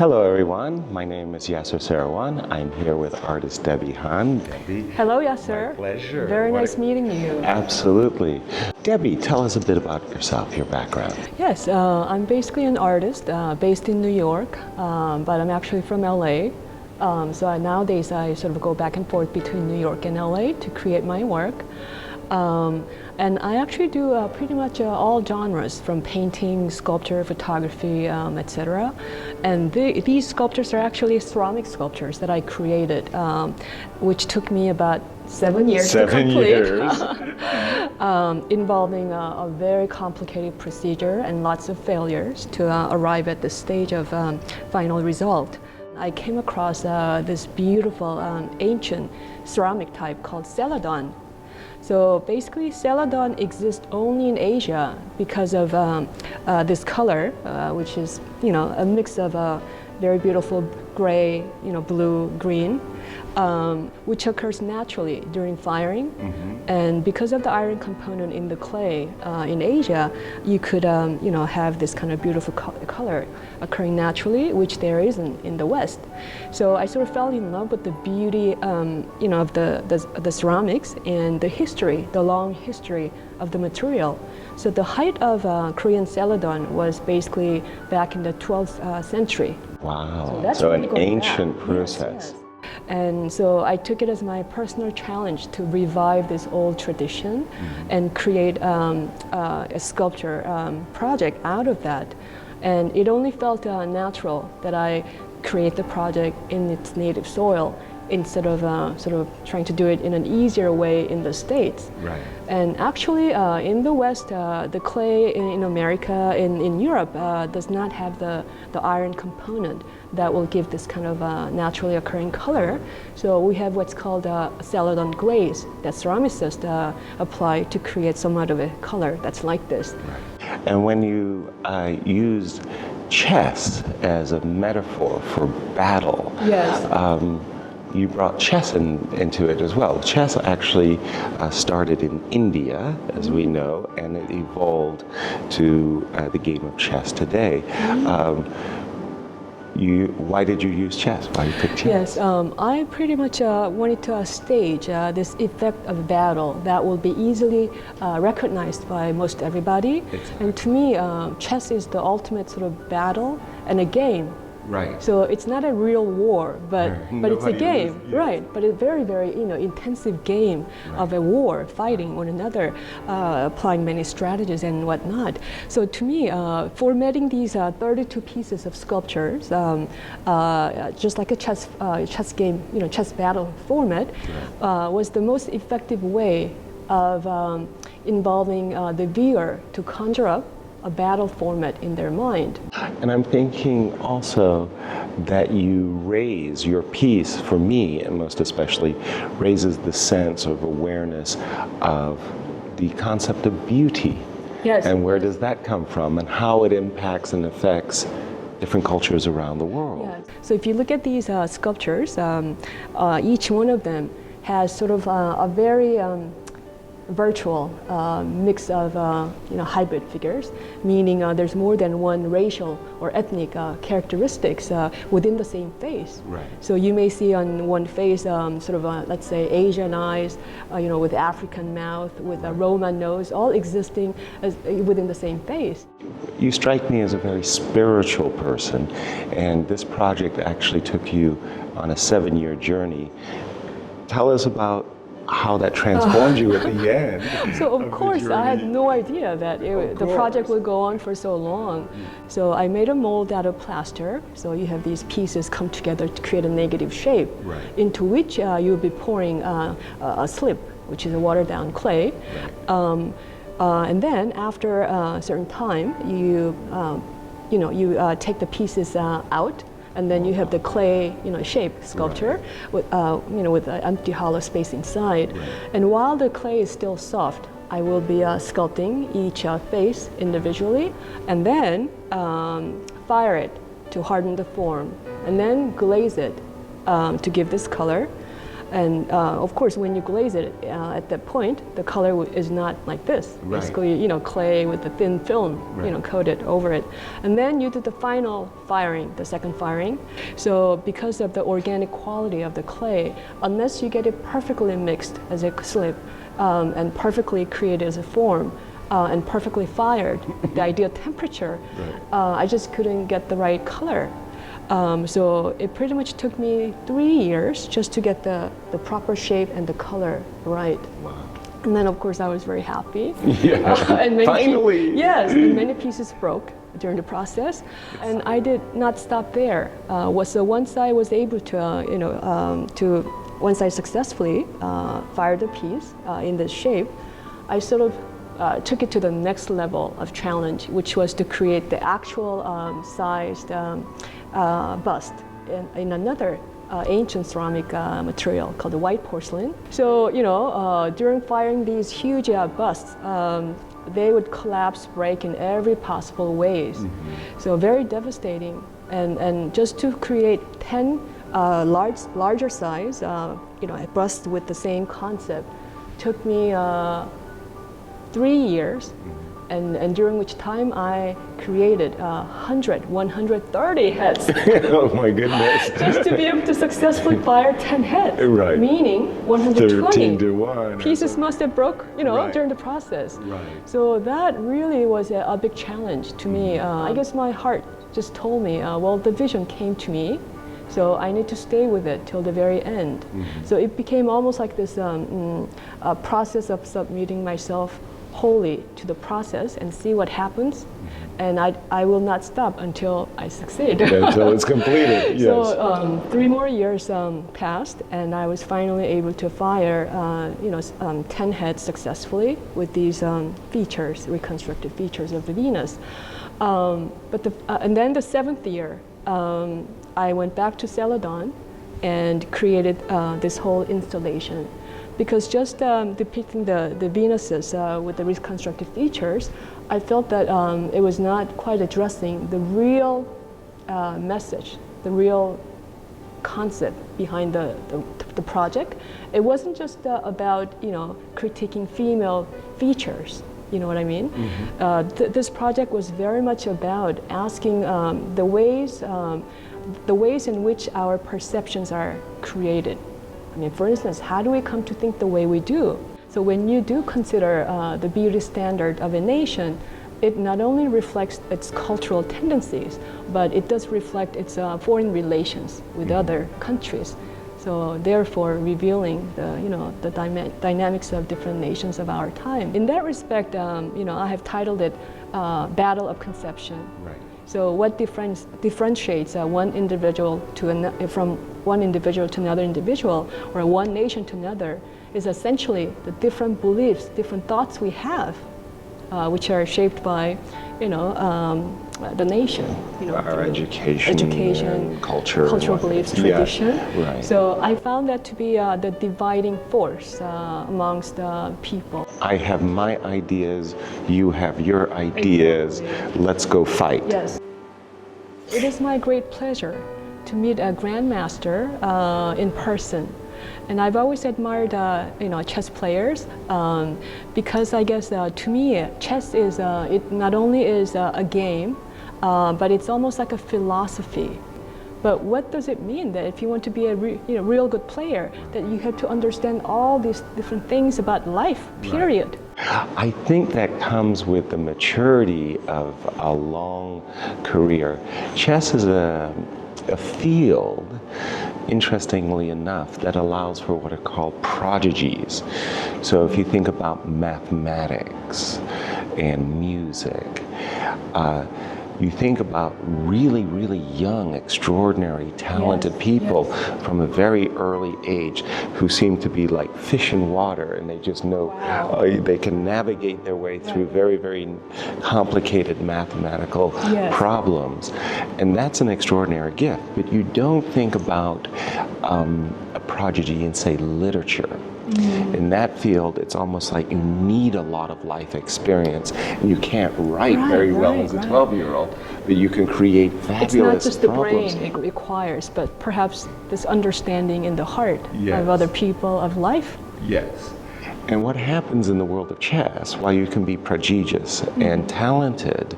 Hello everyone, my name is Yasser Seirawan. I'm here with artist Debbie Han. Debbie. Hello Yasser. My pleasure. Very nice meeting you. Absolutely. Debbie, tell us a bit about yourself, your background. Yes, I'm basically an artist based in New York, but I'm actually from LA. Nowadays I sort of go back and forth between New York and LA to create my work. And I actually do pretty much all genres, from painting, sculpture, photography, etc. And these sculptures are actually ceramic sculptures that I created, which took me about 7 years to complete. Involving a very complicated procedure and lots of failures to arrive at the stage of final result. I came across this beautiful ancient ceramic type called celadon. So basically, celadon exists only in Asia because of this color, which is, a mix of very beautiful gray, blue, green, which occurs naturally during firing. Mm-hmm. And because of the iron component in the clay in Asia, you could, have this kind of beautiful color occurring naturally, which there isn't in the West. So I sort of fell in love with the beauty, of the ceramics and the long history of the material. So the height of Korean celadon was basically back in the 12th century. Wow, so an ancient process. Yes. And so I took it as my personal challenge to revive this old tradition and create a sculpture project out of that. And it only felt natural that I create the project in its native soil instead of sort of trying to do it in an easier way in the States. Right. And actually, in the West, the clay in America, in Europe, does not have the iron component that will give this kind of naturally occurring color. So we have what's called a celadon glaze that ceramicists apply to create somewhat of a color that's like this. Right. And when you used chess as a metaphor for battle, yes. You brought chess into it as well. Chess actually started in India, as we know, and it evolved to the game of chess today. Why did you use chess? Why did you pick chess? Yes, I pretty much wanted to stage this effect of battle that will be easily recognized by most everybody. Exactly. And to me, chess is the ultimate sort of battle and a game. Right. So it's not a real war, but it's a game, yes. right? But a very, very intensive game of a war, fighting one another, applying many strategies and whatnot. So to me, formatting these 32 pieces of sculptures, just like a chess game, chess battle format, was the most effective way of involving the viewer to conjure up a battle format in their mind. And I'm thinking also that you raise your piece, for me, and most especially, raises the sense of awareness of the concept of beauty. Yes. And where does that come from, and how it impacts and affects different cultures around the world. Yes. So if you look at these sculptures, each one of them has sort of a very virtual mix of hybrid figures, meaning there's more than one racial or ethnic characteristics within the same face. Right. So you may see on one face sort of let's say Asian eyes, with African mouth, with a Roman nose, all existing within the same face. You strike me as a very spiritual person, and this project actually took you on a 7-year journey. Tell us about how that transformed you at the end. So of course I had no idea that the project would go on for so long. So I made a mold out of plaster. So you have these pieces come together to create a negative shape, into which you'll be pouring a slip, which is a watered down clay. And then after a certain time, you take the pieces out. And then you have the clay, shape sculpture with an empty hollow space inside. And while the clay is still soft, I will be sculpting each face individually, and then fire it to harden the form, and then glaze it to give this color. And of course, when you glaze it at that point, the color is not like this. Right. Basically, clay with a thin film, Right. coated over it. And then you do the final firing, the second firing. So because of the organic quality of the clay, unless you get it perfectly mixed as a slip and perfectly created as a form, and perfectly fired, the ideal temperature, I just couldn't get the right color. So it pretty much took me 3 years just to get the proper shape and the color right. Wow. And then of course I was very happy. Yeah. And many Finally. yes, and many pieces broke during the process. And I did not stop there. So once I was able to, once I successfully fired the piece in this shape, I sort of took it to the next level of challenge, which was to create the actual sized bust in another ancient ceramic material called the white porcelain. So, during firing these huge busts, they would collapse, break in every possible ways. So very devastating. And just to create 10 larger size, busts with the same concept took me 3 years, and during which time I created 130 heads. Oh my goodness. Just to be able to successfully fire 10 heads. Right. Meaning 120 13 to 1. pieces must have broke, Right. during the process. Right. So that really was a big challenge to me. I guess my heart just told me, well, the vision came to me, so I need to stay with it till the very end. So it became almost like this process of submitting myself wholly to the process and see what happens, and I will not stop until I succeed. Until it's completed, yes. So 3 more years passed, and I was finally able to fire 10 heads successfully with these features, reconstructed features of the Venus. And then the 7th year, I went back to Celadon and created this whole installation. Because just depicting the Venuses with the reconstructed features, I felt that it was not quite addressing the real message, the real concept behind the project. It wasn't just about critiquing female features. You know what I mean? This project was very much about asking the ways in which our perceptions are created. I mean, for instance, how do we come to think the way we do? So when you do consider the beauty standard of a nation, it not only reflects its cultural tendencies, but it does reflect its foreign relations with other countries. So therefore, revealing the dynamics of different nations of our time. In that respect, I have titled it Battle of Conception. Right. So what differentiates one individual from one individual to another individual, or one nation to another, is essentially the different beliefs, different thoughts we have, which are shaped by, the nation. Our education, cultural beliefs, tradition. Yeah, right. So I found that to be the dividing force amongst people. I have my ideas, you have your ideas, Exactly. let's go fight. Yes. It is my great pleasure to meet a grandmaster in person. And I've always admired, chess players because I guess to me, chess is it not only is a game, but it's almost like a philosophy. But what does it mean that if you want to be a real good player, that you have to understand all these different things about life, period? I think that comes with the maturity of a long career. Chess is a field, interestingly enough, that allows for what are called prodigies. So if you think about mathematics and music, you think about really, really young, extraordinary, talented people from a very early age who seem to be like fish in water, and they just know they can navigate their way through very, very complicated mathematical problems. And that's an extraordinary gift. But you don't think about a prodigy in, say, literature. In that field, it's almost like you need a lot of life experience. And you can't write very well as a 12-year-old, but you can create fabulous It's not just the problems. brain it requires, but perhaps this understanding in the heart Yes. of other people, of life. Yes. And what happens in the world of chess, while you can be prodigious and talented,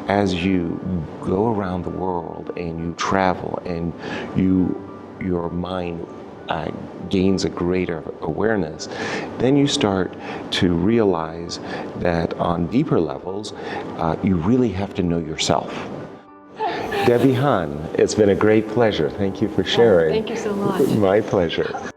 as you go around the world and you travel and your mind gains a greater awareness, then you start to realize that on deeper levels, you really have to know yourself. Debbie Han, it's been a great pleasure. Thank you for sharing. Thank you so much. My pleasure.